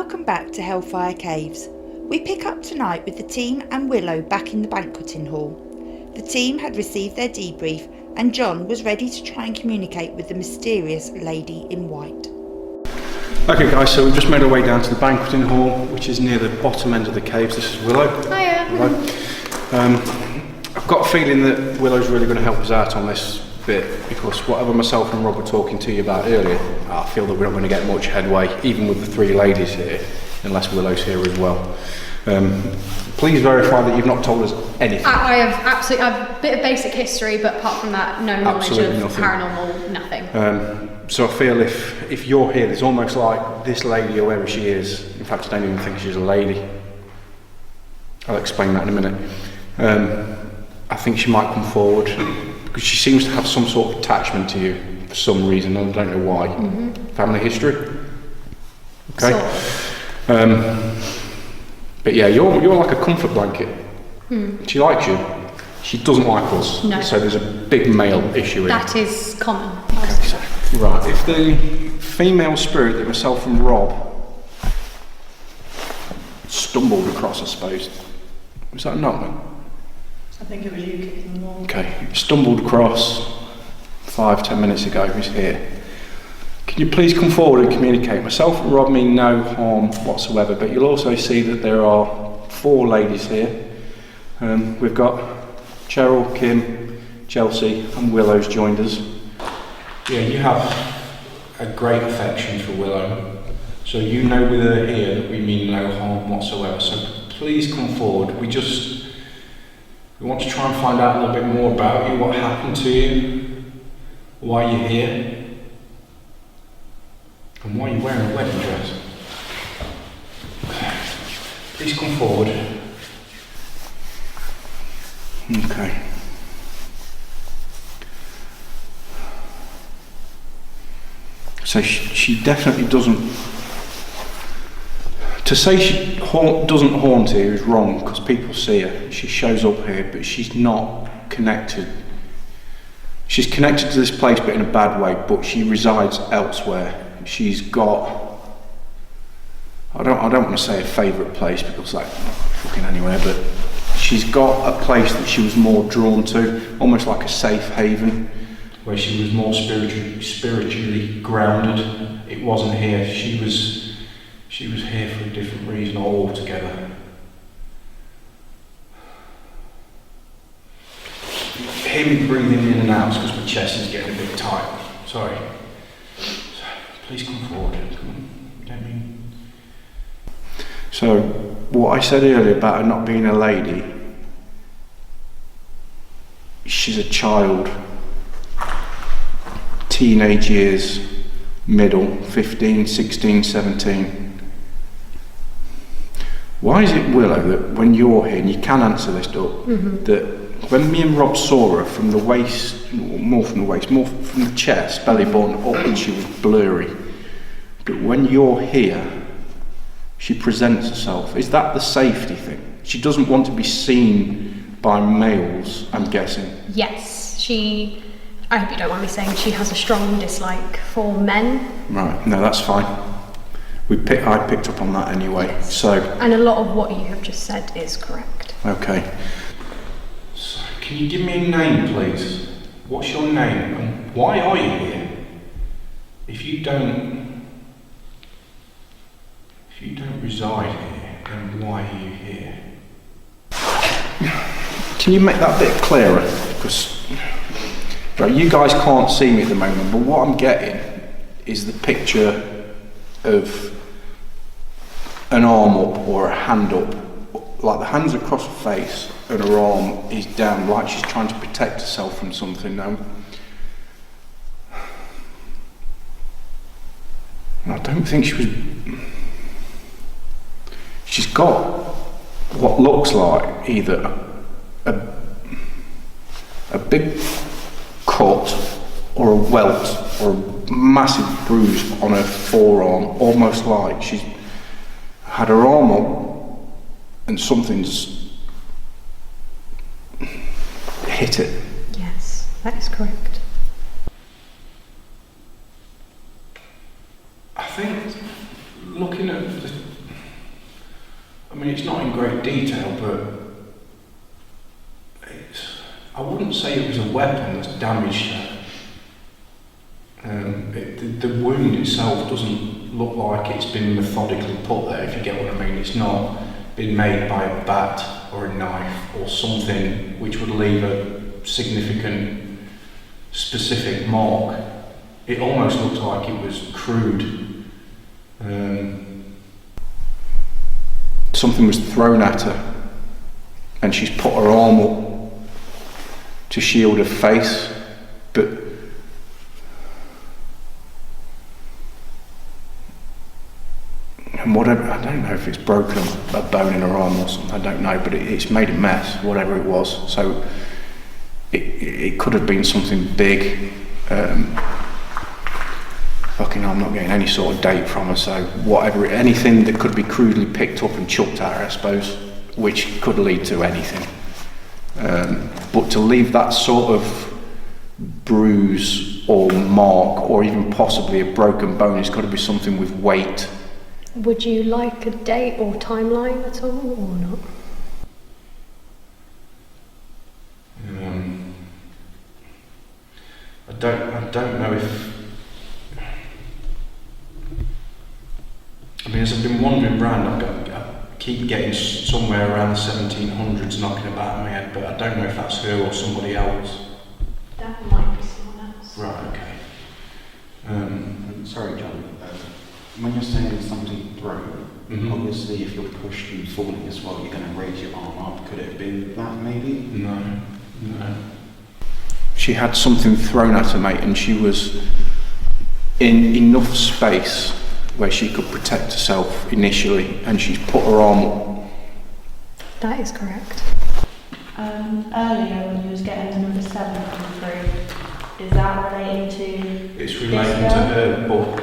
Welcome back to Hellfire Caves. We pick up tonight with the team and Willow back in the banqueting hall. The team had received their debrief and John was ready to try and communicate with the mysterious lady in white. Okay guys, so we've just made our way down to the banqueting hall, which is near the bottom end of the caves. This is Willow. Hiya. Hello. I've got a feeling that Willow's really going to help us out on this bit, because whatever myself and Rob were talking to you about earlier, I feel that we're not going to get much headway, even with the three ladies here, unless Willow's here as well. Please verify that you've not told us anything. I have a bit of basic history, but apart from that, no knowledge Absolutely of nothing. Paranormal, nothing. So I feel if you're here, there's almost like this lady, whoever she is, in fact I don't even think she's a lady, I'll explain that in a minute. I think she might come forward, because she seems to have some sort of attachment to you for some reason, and I don't know why. Family history? Okay. But yeah, you're like a comfort blanket. She likes you. She doesn't like us. No. So there's a big male issue here. That is common. Okay, so, right, if the female spirit that myself and Rob stumbled across, I suppose, was that not me? I think it was you kicking the wall. Okay, stumbled across 5-10 minutes ago, who's here. Can you please come forward and communicate? Myself and Rob mean no harm whatsoever, but you'll also see that there are 4 ladies here. We've got Cheryl, Kim, Chelsea and Willow's joined us. Yeah, you have a great affection for Willow, so you know with her here that we mean no harm whatsoever, so please come forward. We want to try and find out a little bit more about you, what happened to you, why you're here, and why you're wearing a wedding dress. Please come forward. Okay. So she definitely doesn't. To say she doesn't haunt here is wrong, because people see her. She shows up here, but she's not connected. She's connected to this place, but in a bad way, but she resides elsewhere. She's got, I don't want to say a favourite place, because that's not fucking anywhere, but she's got a place that she was more drawn to, almost like a safe haven, where she was more spiritually grounded. It wasn't here. She was here for a different reason altogether. Hear me breathing in and out because my chest is getting a bit tight. Sorry. Please come forward. Come on. Don't mean. So, what I said earlier about her not being a lady, she's a child. Teenage years, middle, 15, 16, 17. Why is it, Willow, that when you're here, and you can answer this, Doug, that when me and Rob saw her from the waist, more from the chest, belly button up, she was blurry. But when you're here, she presents herself. Is that the safety thing? She doesn't want to be seen by males, I'm guessing. Yes, I hope you don't mind me saying, she has a strong dislike for men. Right, no, that's fine. I picked up on that anyway. Yes. So. And a lot of what you have just said is correct. Okay. So, can you give me a name, please? What's your name and why are you here? If you don't reside here, then why are you here? Can you make that bit clearer? Because you guys can't see me at the moment, but what I'm getting is the picture of an arm up or a hand up, like the hand's across her face and her arm is down, like she's trying to protect herself from something now. I don't think she's got what looks like either a big cut or a welt or a massive bruise on her forearm, almost like she's had her arm up and something's hit it. Yes, that is correct. I think looking at weapon that's damaged her. The wound itself doesn't look like it's been methodically put there, if you get what I mean. It's not been made by a bat or a knife or something which would leave a significant specific mark. It almost looks like it was crude. Something was thrown at her and she's put her arm up to shield her face, but and whatever, I don't know if it's broken a bone in her arm or something, I don't know, but it's made a mess, whatever it was. So it could have been something big. Fucking I'm not getting any sort of date from her, so whatever, anything that could be crudely picked up and chucked at her, I suppose, which could lead to anything. But to leave that sort of bruise or mark, or even possibly a broken bone, it's got to be something with weight. Would you like a date or timeline at all, or not? I don't know if. I mean, as I've been wandering around, I keep getting somewhere around the 1700s knocking about in my head, but I don't know if that's her or somebody else. That might be someone else. Right. Okay. Sorry, John. When you're saying something broke, obviously if you're pushed and falling as well, you're going to raise your arm up. Could it have been that maybe? No. She had something thrown at her, mate, and she was in enough space where she could protect herself initially, and she's put her arm up. That is correct. Earlier when you was getting the number 7 come through, is that relating to It's relating to her, but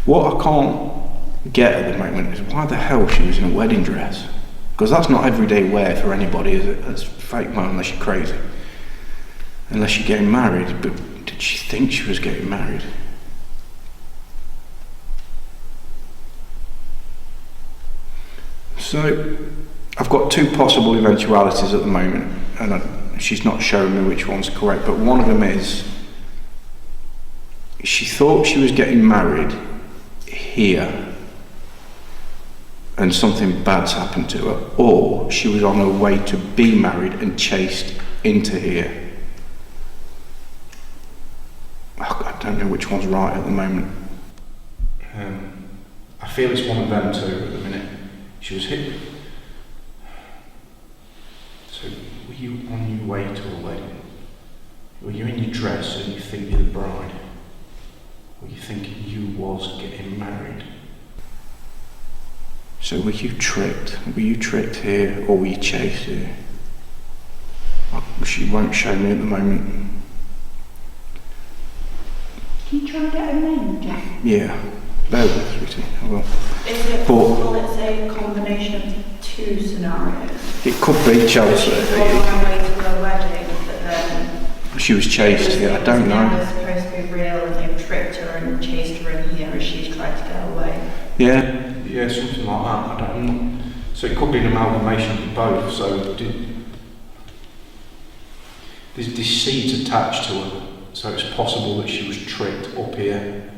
what I can't get at the moment is why the hell she was in a wedding dress. Because that's not everyday wear for anybody, is it? That's fake, well, unless you're crazy. Unless you're getting married. But did she think she was getting married? So, I've got two possible eventualities at the moment, and she's not showing me which one's correct, but one of them is she thought she was getting married here and something bad's happened to her, or she was on her way to be married and chased into here. I don't know which one's right at the moment. I feel it's one of them two at the minute. She was hit. So, were you on your way to a wedding? Were you in your dress and you think you're the bride? Were you thinking you was getting married? So were you tricked? Were you tricked here, or were you chased here? She won't show me at the moment. Can you try and get her name, Jack? Yeah, bear with me, sweetie, I will. Is it possible it's a combination of two scenarios? It could be Chelsea. She's on her way to a wedding, but then She was chased here, I don't know. It's supposed to be real and they've tricked her and chased her in here as she's tried to get away. Yeah, something like that, I don't know. So it could be an amalgamation of both, so there's deceit attached to her, so it's possible that she was tricked up here.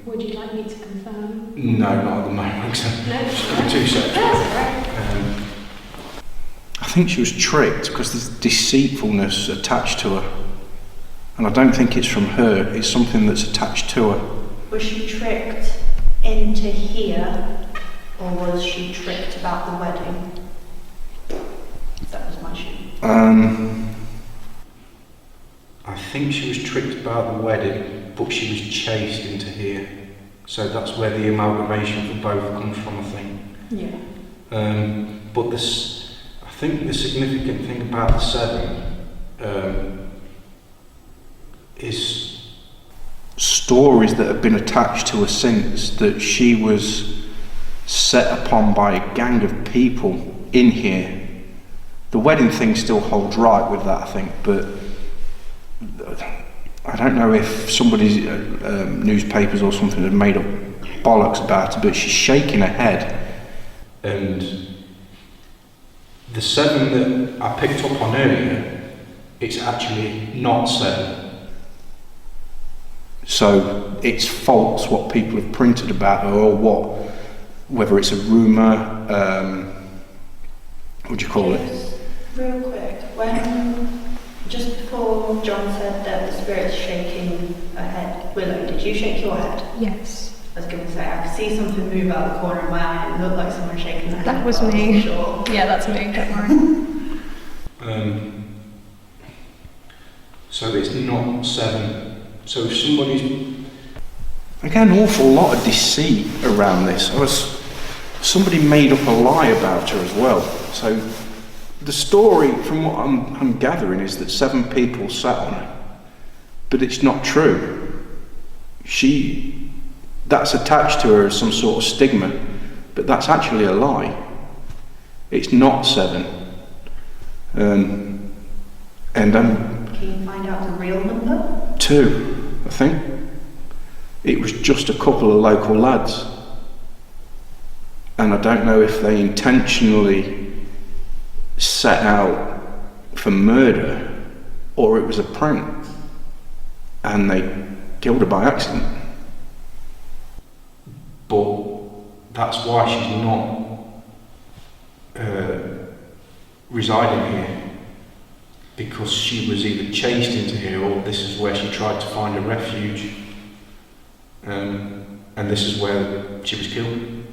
Would you like me to confirm? No, not at the moment. No. Just give me 2 seconds. That's all right. I think she was tricked because there's deceitfulness attached to her. And I don't think it's from her, it's something that's attached to her. Was she tricked into here, or was she tricked about the wedding? That was my shoe. I think she was tricked about the wedding, but she was chased into here. So that's where the amalgamation for both comes from, I think. Yeah. But this, I think the significant thing about the 7 is stories that have been attached to her since, that she was set upon by a gang of people in here. The wedding thing still holds right with that, I think, but I don't know if somebody's newspapers or something had made up bollocks about her, but she's shaking her head. And the 7 that I picked up on earlier, it's actually not 7. So it's false what people have printed about her, or whether it's a rumour, what do you call it? Just real quick, just before John said that the spirit's shaking her head, Willow, did you shake your head? Yes. I was going to say, I could see something move out the corner of my eye and it looked like someone shaking their head. That was but I me. wasn't sure. Yeah, that's me, don't worry. So it's not 7. So if somebody's... Again, an awful lot of deceit around this. Somebody made up a lie about her as well. So the story, from what I'm gathering, is that 7 people sat on her. But it's not true. That's attached to her as some sort of stigma. But that's actually a lie. It's not 7. And Can you find out the real number? 2, I think. It was just a couple of local lads. And I don't know if they intentionally set out for murder or it was a prank and they killed her by accident. But that's why she's not residing here, because she was either chased into here or this is where she tried to find a refuge, and this is where she was killed.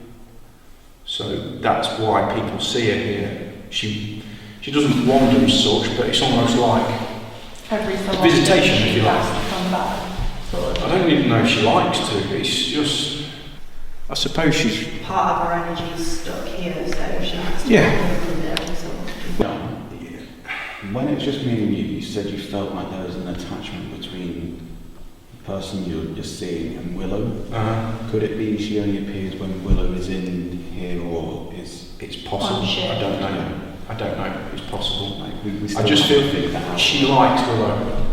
So that's why people see her here. She doesn't wander as such, but it's almost like Every so visitation, often if she you like. has to come back, sort of. I don't even know if she likes to. It's just, I suppose she's... Part of her energy is stuck here, so she has to Yeah. come there every so often. Well, when it's just me and you said you felt like there was an attachment between the person you're seeing and Willow. Could it be she only appears when Willow is in here, or It's possible. On shift. I don't know. I don't know. It's possible. like we I still just haven't feel figured that out? she likes Willow.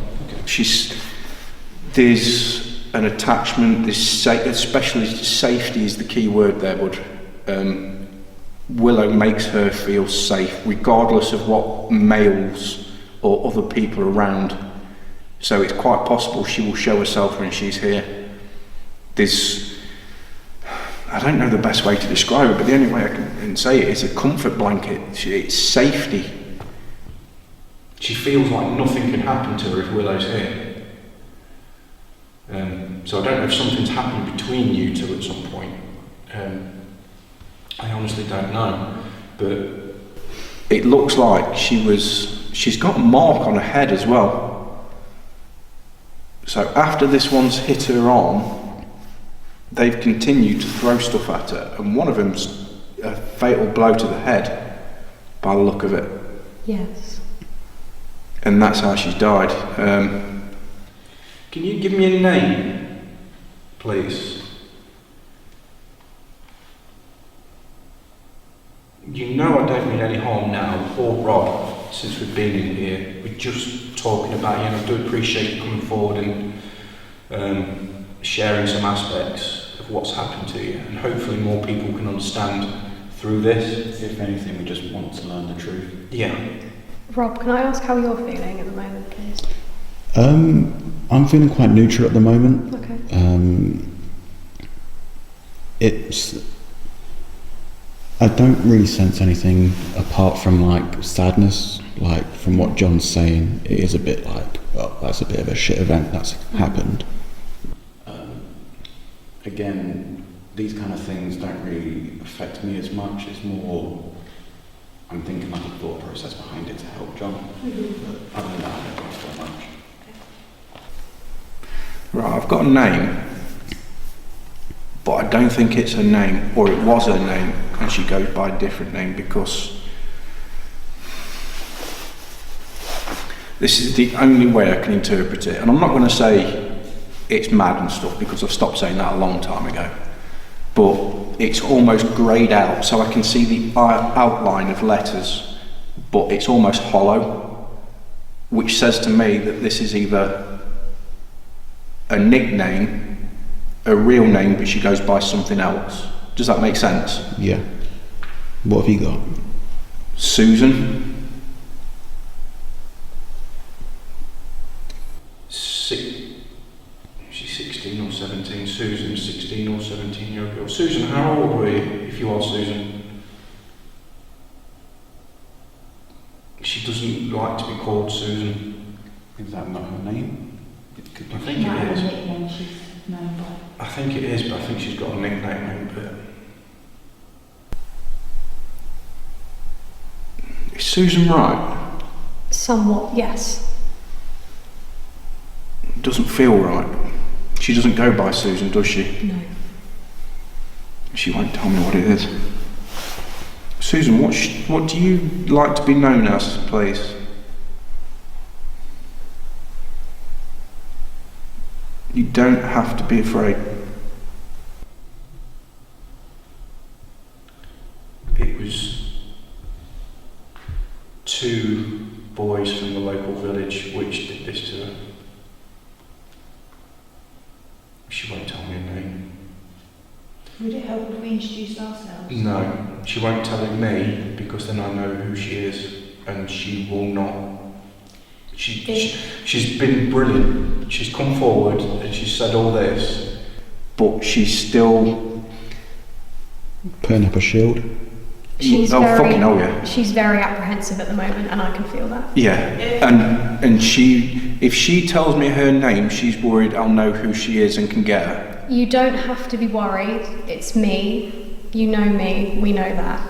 There's an attachment. Especially safety is the key word there, bud. Willow makes her feel safe, regardless of what males or other people around. So it's quite possible she will show herself when she's here. I don't know the best way to describe it, but the only way I can say it is a comfort blanket. It's safety. She feels like nothing can happen to her if Willow's here. So I don't know if something's happened between you two at some point. I honestly don't know, but it looks like she's got a mark on her head as well. So after this one's hit her arm, they've continued to throw stuff at her, and one of them's a fatal blow to the head, by the look of it. Yes. And that's how she's died. Can you give me a name, please? You know I don't mean any harm now, or Rob, since we've been in here. We're just talking about you, and I do appreciate you coming forward and sharing some aspects of what's happened to you, and hopefully more people can understand through this. If anything, we just want to learn the truth. Yeah. Rob, can I ask how you're feeling at the moment, please? I'm feeling quite neutral at the moment. Okay. I don't really sense anything apart from like sadness. Like from what John's saying, it is a bit like, well, that's a bit of a shit event that's happened. Again, these kind of things don't really affect me as much. It's more, I'm thinking like a thought process behind it to help John. But other than that, I don't feel much. Right, I've got a name, but I don't think it's her name, or it was her name, and she goes by a different name, because this is the only way I can interpret it. And I'm not going to say it's mad and stuff, because I've stopped saying that a long time ago, but it's almost greyed out, so I can see the outline of letters, but it's almost hollow, which says to me that this is either a nickname, a real name, but she goes by something else. Does that make sense? Yeah. What have you got? Susan. She's 16 or 17. Susan, 16 or 17-year-old girl. Susan, how old were you, if you are Susan? She doesn't like to be called Susan. Is that not her name? I think it is. Nickname she's known by. I think it is, but I think she's got a nickname. But is Susan right? Somewhat, yes. It doesn't feel right. She doesn't go by Susan, does she? No. She won't tell me what it is. Susan, what do you like to be known as, please? You don't have to be afraid. It was 2 boys from the local village which did this to her. She won't tell me her name. Would it help if we introduced ourselves? No, she won't tell me because then I know who she is, and she will not. She's been brilliant. She's come forward and she's said all this, but she's still Putting up a shield? She's fucking hell, yeah. She's very apprehensive at the moment, and I can feel that. Yeah, and if she tells me her name, she's worried I'll know who she is and can get her. You don't have to be worried. It's me. You know me. We know that.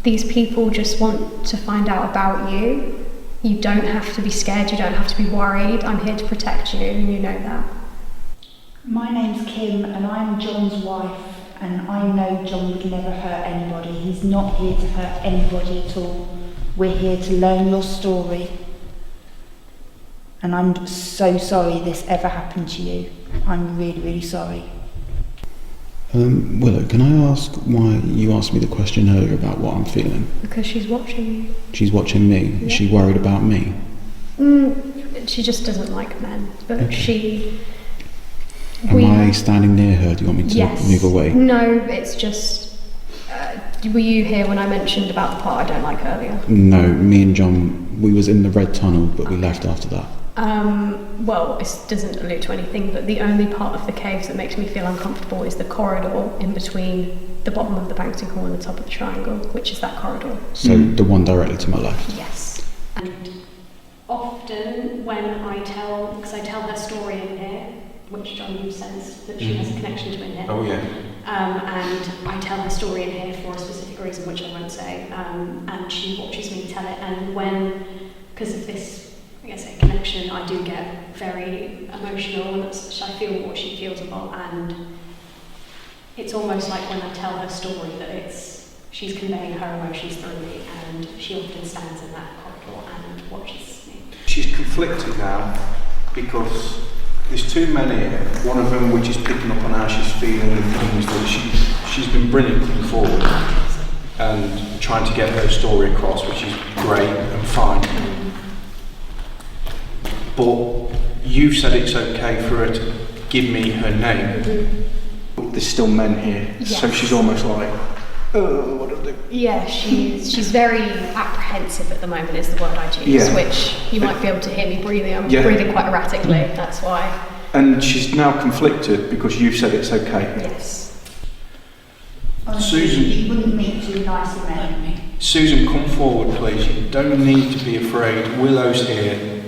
These people just want to find out about you. You don't have to be scared. You don't have to be worried. I'm here to protect you, and you know that. My name's Kim and I'm John's wife, and I know John would never hurt anybody. He's not here to hurt anybody at all. We're here to learn your story. And I'm so sorry this ever happened to you. I'm really, really sorry. Willow, can I ask why you asked me the question earlier about what I'm feeling? Because she's watching you. She's watching me. Yeah. Is she worried about me? She just doesn't like men, but Okay. Am I standing near her? Do you want me to Yes. move away? No, it's just. Were you here when I mentioned about the part I don't like earlier? No, me and John, we was in the red tunnel, but we left after that. Well, this doesn't allude to anything, but the only part of the caves that makes me feel uncomfortable is the corridor in between the bottom of the banqueting hall and the top of the triangle, which is that corridor. So the one directly to my left? Yes. And often when I tell her story in here, which John, you sensed that she has a connection to in here. Oh yeah. And I tell her story in here for a specific reason, which I won't say, and she watches me tell it, and because of this, I guess, a connection, I do get very emotional, and I feel what she feels a lot, and it's almost like when I tell her story that she's conveying her emotions through me, and she often stands in that corridor and watches me. She's conflicted now because there's 2 men here, one of them which is picking up on how she's feeling and things that she's been brilliant coming forward and trying to get her story across, which is great and fine. But you said it's okay for her to give me her name. But there's still men here, so she's almost like, oh, what do I do? Yeah, she's very apprehensive at the moment is the word I choose, which you might be able to hear me breathing. I'm breathing quite erratically, that's why. And she's now conflicted because you've said it's okay. Yes. Honestly, Susan. you wouldn't meet 2 nicer men. Susan, come forward, please. You don't need to be afraid. Willow's here.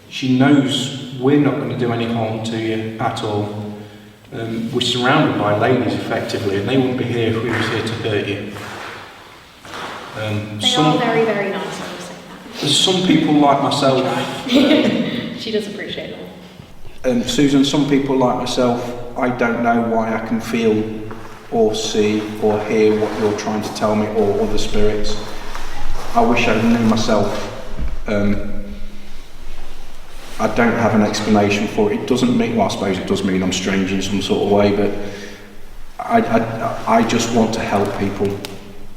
She knows we're not going to do any harm to you at all. We're surrounded by ladies, effectively, and they wouldn't be here if we was here to hurt you. They are very, very nice, I will say that. There's some people like myself. She does appreciate that. Susan, some people like myself, I don't know why I can feel or see or hear what you're trying to tell me, or other spirits. I wish I knew myself. I don't have an explanation for it. It doesn't mean, well, I suppose it does mean I'm strange in some sort of way, but I just want to help people,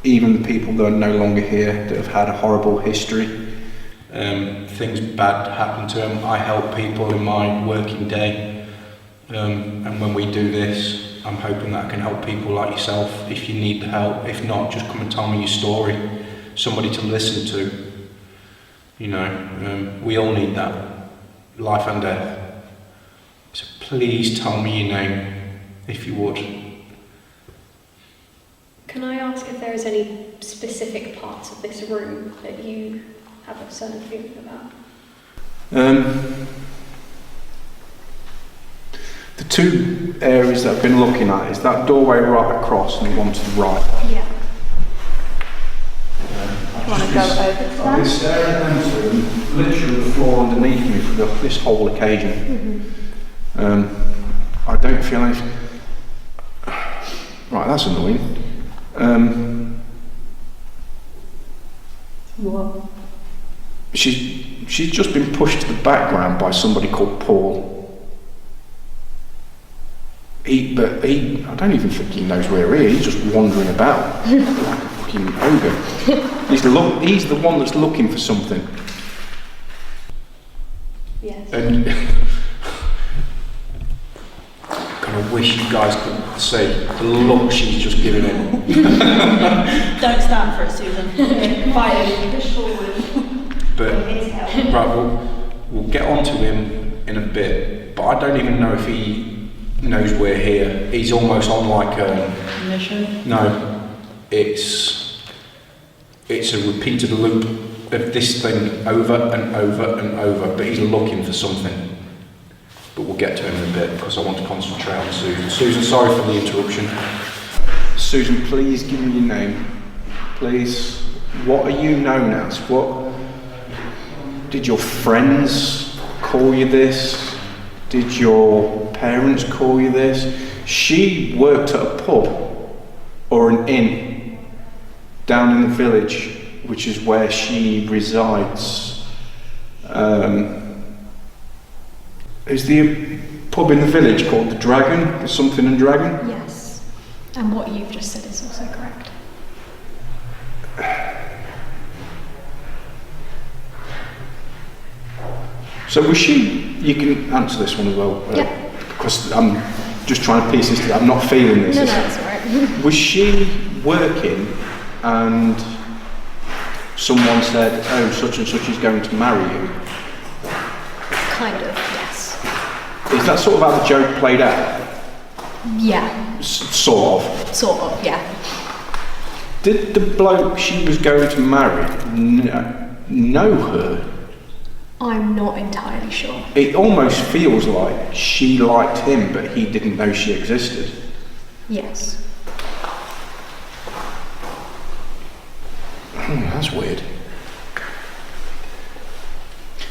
even the people that are no longer here, that have had a horrible history. things bad happen to them. I help people in my working day, and when we do this, I'm hoping that I can help people like yourself if you need the help. If not, just come and tell me your story. Somebody to listen to. You know, we all need that. Life and death. So please tell me your name, if you would. Can I ask if there is any specific parts of this room that you have a certain feeling about? The two areas that I've been looking at is that doorway right across and the one to the right. Yeah. You want to go over to I've been that? staring at them two, literally the floor underneath me for this whole occasion. I don't feel anything. Right, that's annoying. What? She's just been pushed to the background by somebody called Paul. I don't even think he knows where he is. He's just wandering about like a fucking ogre. He's the one that's looking for something. Yes. And kind of wish you guys could see the look she's just giving him. Don't stand for it, Susan. Fight him. Push forward. But His help. right, we'll get on to him in a bit. But I don't even know if he knows we're here. He's almost on like a Mission. no. It's a repeated loop of this thing over and over and over. But he's looking for something. But we'll get to him in a bit because I want to concentrate on Susan. Susan, sorry for the interruption. Susan, please give me your name. Please. What are you known as? What did your friends call you this? Did your parents call you this? She worked at a pub or an inn down in the village, which is where she resides. Is the pub in the village called the Dragon? Something and Dragon? Yes. And what you've just said is also correct. So was she, you can answer this one as well, Yeah. because I'm just trying to piece this together, I'm not feeling this. No, that's alright. Was she working and someone said, oh, such and such is going to marry you? Kind of, yes. Is that sort of how the joke played out? Yeah. Sort of. Sort of, yeah. Did the bloke she was going to marry know her? I'm not entirely sure. It almost feels like she liked him, but he didn't know she existed. Yes. That's weird.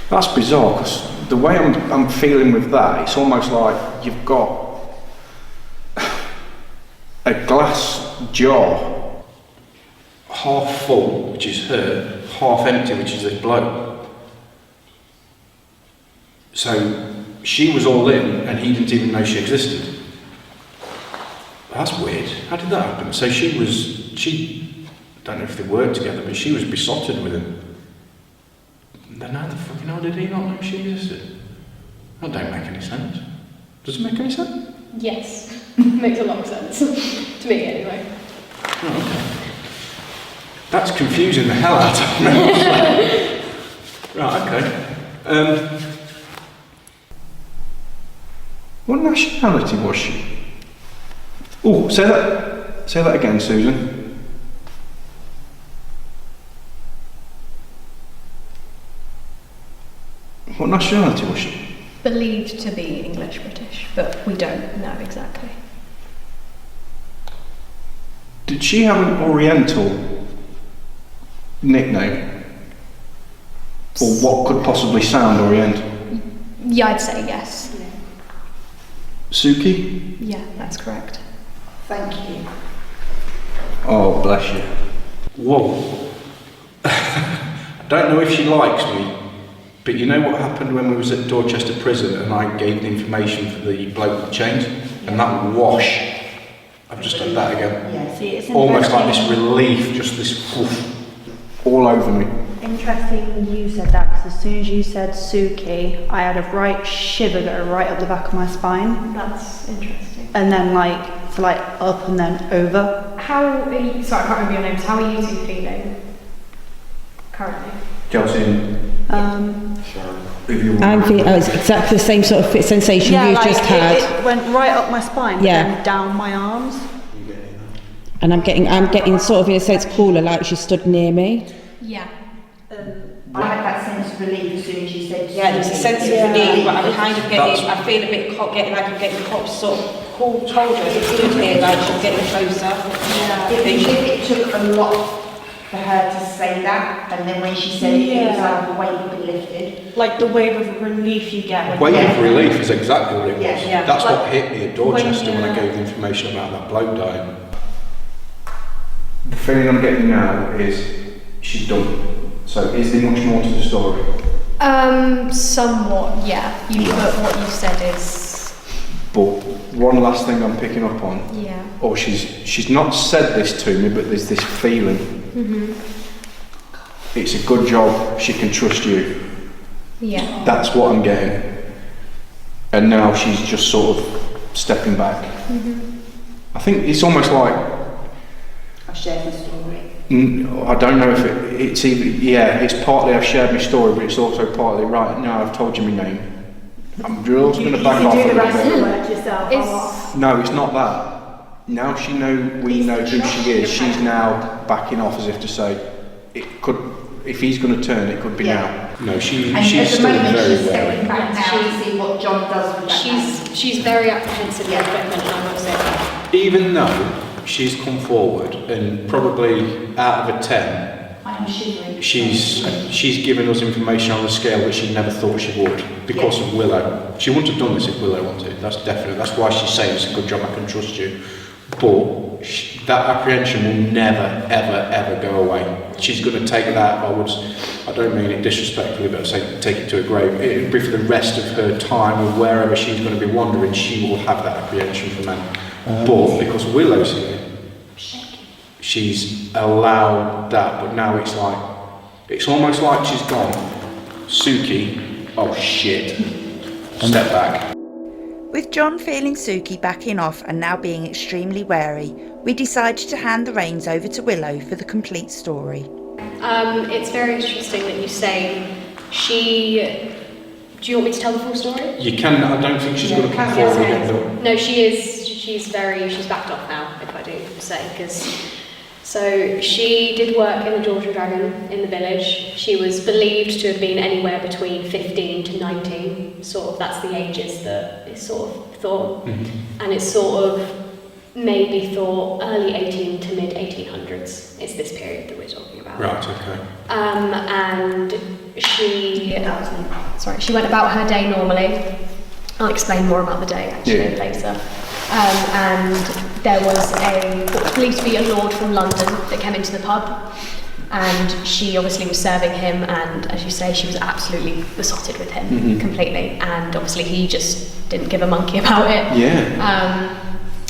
That's bizarre, because the way I'm feeling with that, it's almost like you've got a glass jar, half full, which is her, half empty, which is this bloke. So she was all in, and he didn't even know she existed. That's weird. How did that happen? So she, I don't know if they worked together, but she was besotted with him. Then how the fucking hell did he not know she existed? That don't make any sense. Does it make any sense? Yes. Makes a lot of sense. To me, anyway. Oh, okay. That's confusing the hell out of me. Right, okay. What nationality was she? Oh, say that again, Susan. What nationality was she? Believed to be English British, but we don't know exactly. Did she have an Oriental nickname? Or what could possibly sound Oriental? Yeah, I'd say yes. Suki? Yeah, that's correct. Thank you. Oh, bless you. Whoa. I don't know if she likes me, but you know what happened when we was at Dorchester Prison and I gave the information for the bloke with the chains? And that wash, I've just done that again. Yeah, see, it's Almost like this interesting- relief, just this woof, all over me. Interesting you said that, because as soon as you said Suki, I had a right shiver go right up the back of my spine. That's interesting. And then up and then over. How are you, sorry, I can't remember your names. How are you two feeling currently? Chelsea, if you want. I'm feeling it's exactly the same sort of sensation you've just had. It went right up my spine, Yeah. but then down my arms. And I'm getting sort of in a sense cooler, like she stood near me. Yeah. I had that sense of relief as soon as you said. Yeah, there's a sense of relief, but I'm kind of getting, I feel a bit hot, I'm getting hot, sort of cold shoulders. It stood here like she's getting closer. Yeah. It took a lot for her to say that, and then when she said it, it was like a weight had been lifted. Like the wave of relief you get. Wave of relief is exactly what it was. Yeah. That's Like, what hit me at Dorchester when I when, gave the information about that bloke dying. The feeling I'm getting now is she's done. So is there much more to the story? Somewhat, yeah. But what you said is. But one last thing I'm picking up on, Yeah. or she's not said this to me, but there's this feeling. It's a good job, she can trust you. Yeah. That's what I'm getting. And now she's just sort of stepping back. I think it's almost like, I shared my story. I don't know if it's either, it's partly I've shared my story, but it's also partly, right, now I've told you my name. I'm just going to back off a little bit. It's, No, it's not that. Now we know who she is, she's now backing off as if to say, it could, if he's going to turn, it could be now. No, she's And still at the moment very she's wary. stepping back now to see what John does with that. she's very apprehensive with equipment, and I will say that. Even though she's come forward and probably out of a 10, I'm shivering. she's given us information on a scale that she never thought she would because of Willow. She wouldn't have done this if Willow wanted. That's definite. That's why she's saying it's a good job, I can trust you. But that apprehension will never, ever, ever go away. She's going to take that. I don't mean it disrespectfully, but I say take it to a grave. It'll be for the rest of her time or wherever she's going to be wandering. She will have that apprehension for men. But because Willow's here, she's allowed that. But now it's almost like she's gone. Suki, oh shit, step back. With John feeling Suki backing off and now being extremely wary, we decided to hand the reins over to Willow for the complete story. It's very interesting that you say do you want me to tell the full story? You can. I don't think she's going to come forward again, though. No, she's backed off now, if I do say, so she did work in the Georgian Dragon in the village. She was believed to have been anywhere between 15 to 19, sort of, that's the ages that is sort of thought. And it's sort of maybe thought early 18 to mid 1800s is this period that we're talking about. Right, okay. And she went about her day normally. I'll explain more about the day actually later. And there was what was believed to be a lord from London that came into the pub, and she obviously was serving him, and as you say, she was absolutely besotted with him completely, and obviously he just didn't give a monkey about it.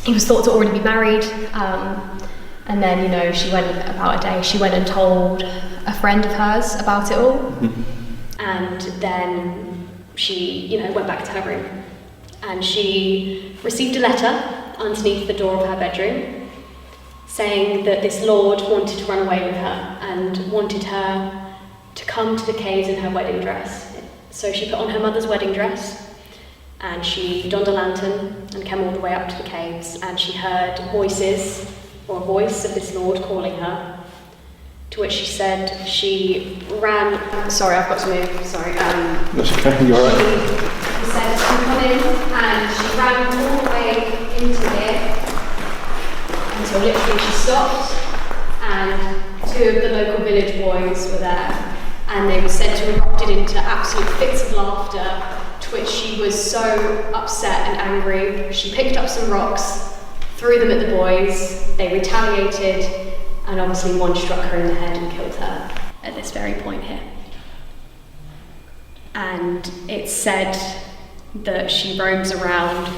He was thought to already be married, and then she went about a day, she went and told a friend of hers about it all, and then she went back to her room. And she received a letter underneath the door of her bedroom saying that this lord wanted to run away with her and wanted her to come to the caves in her wedding dress. So she put on her mother's wedding dress and she donned a lantern and came all the way up to the caves, and she heard a voice of this lord calling her, to which she said she ran. Sorry, I've got to move. Sorry. That's okay, you're right. She said to come in, and she ran all the way into here until literally she stopped, and two of the local village boys were there, and they were said to have erupted into absolute fits of laughter, to which she was so upset and angry. She picked up some rocks, threw them at the boys, they retaliated, and obviously one struck her in the head and killed her at this very point here. And it's said that she roams around.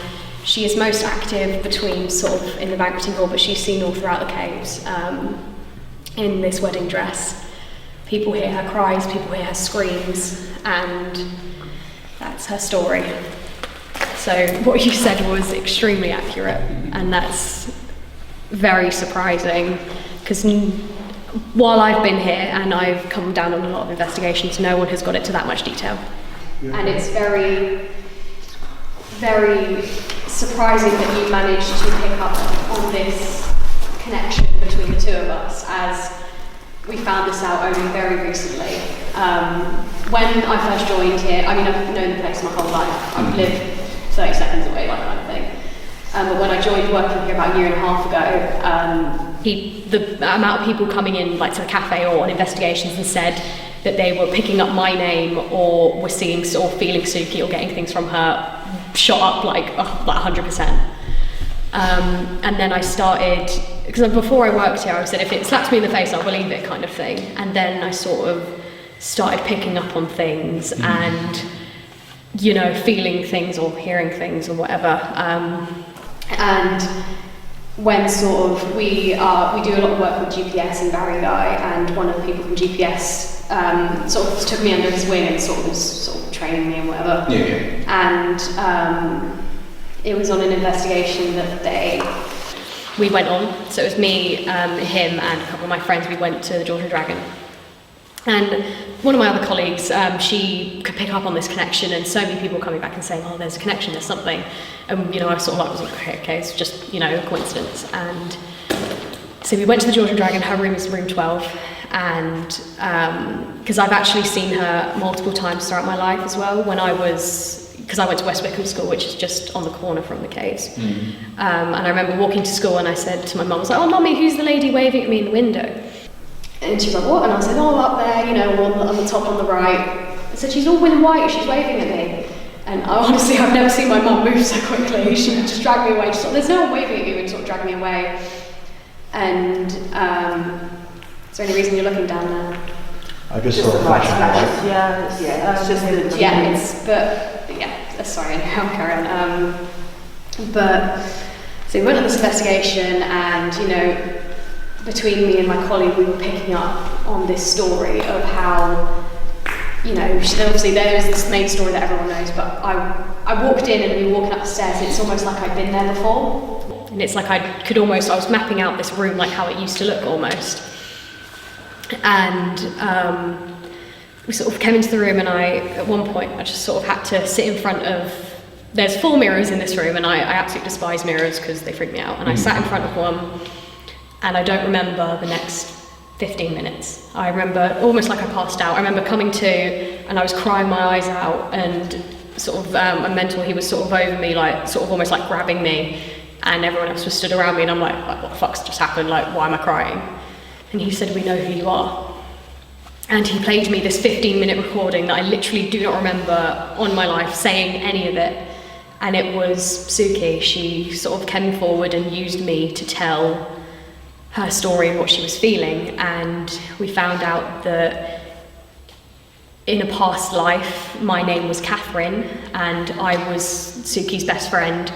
She is most active between sort of in the banqueting hall, but she's seen all throughout the caves in this wedding dress. People hear her cries, people hear her screams, and that's her story. So what you said was extremely accurate, and that's very surprising, because while I've been here and I've come down on a lot of investigations, no one has got it to that much detail. And it's very, very surprising that you managed to pick up on this connection between the two of us, as we found this out only very recently. When I first joined here, I mean, I've known the place my whole life. I've lived 30 seconds away, that kind of thing. But when I joined working here about a year and a half ago, the amount of people coming in like to the cafe or on investigations and said that they were picking up my name or were seeing or feeling Suki or getting things from her shot up like 100%. And then I started, because before I worked here, I said if it slaps me in the face, I'll believe it, kind of thing. And then I sort of started picking up on things and, you know, feeling things or hearing things or whatever. And when sort of we do a lot of work with GPS in Barry Guy, and one of the people from GPS sort of took me under his wing and sort of training me and whatever. And it was on an investigation that we went on. So it was me, him, and a couple of my friends. We went to the George and Dragon. And one of my other colleagues, she could pick up on this connection, and so many people coming back and saying, oh, there's a connection, there's something. And, you know, I sort of was like, okay, it's just, you know, a coincidence. And so we went to the George and Dragon. Her room is room 12. And because I've actually seen her multiple times throughout my life as well, because I went to West Wickham School, which is just on the corner from the caves. And I remember walking to school and I said to my mum, I was like, oh, Mummy, who's the lady waving at me in the window? And she was like, what? And I said, oh, up there, you know, on the top on the right. I said, she's all in white, she's waving at me. And honestly, I've never seen my mum move so quickly. She would just drag me away. She's like, there's no one waving at you, and sort of drag me away. And is there any reason you're looking down there? I just saw a flash of light. Yeah, it's just sorry, I'll carry on. But so we went on this investigation, and you know, between me and my colleague, we were picking up on this story of how, you know, obviously there's this main story that everyone knows, but I walked in and we were walking up the stairs, and it's almost like I'd been there before. And it's like I was mapping out this room like how it used to look almost. And we sort of came into the room, and at one point, I just sort of had to sit in front of, there's 4 mirrors in this room, and I absolutely despise mirrors because they freak me out. And I sat in front of one, and I don't remember the next 15 minutes. I remember almost like I passed out. I remember coming to, and I was crying my eyes out, and sort of a mentor, he was sort of over me, like sort of almost like grabbing me, and everyone else was stood around me, and I'm like what the fuck's just happened? Like, why am I crying? And he said, we know who you are. And he played me this 15-minute recording that I literally do not remember on my life saying any of it. And it was Suki. She sort of came forward and used me to tell her story and what she was feeling. And we found out that in a past life, my name was Catherine, and I was Suki's best friend,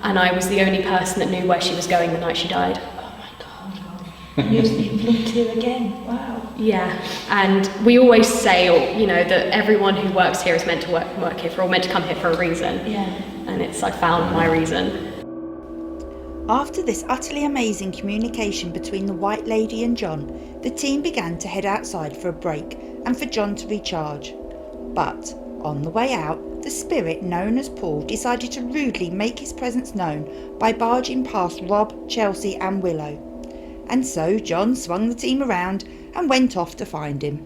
and I was the only person that knew where she was going the night she died. Using the blood too again. Wow. Yeah, and we always say, you know, that everyone who works here is meant to work here or meant to come here for a reason. Yeah. And I found my reason. After this utterly amazing communication between the White Lady and John, the team began to head outside for a break and for John to recharge. But on the way out, the spirit known as Paul decided to rudely make his presence known by barging past Rob, Chelsea and Willow. And so John swung the team around and went off to find him.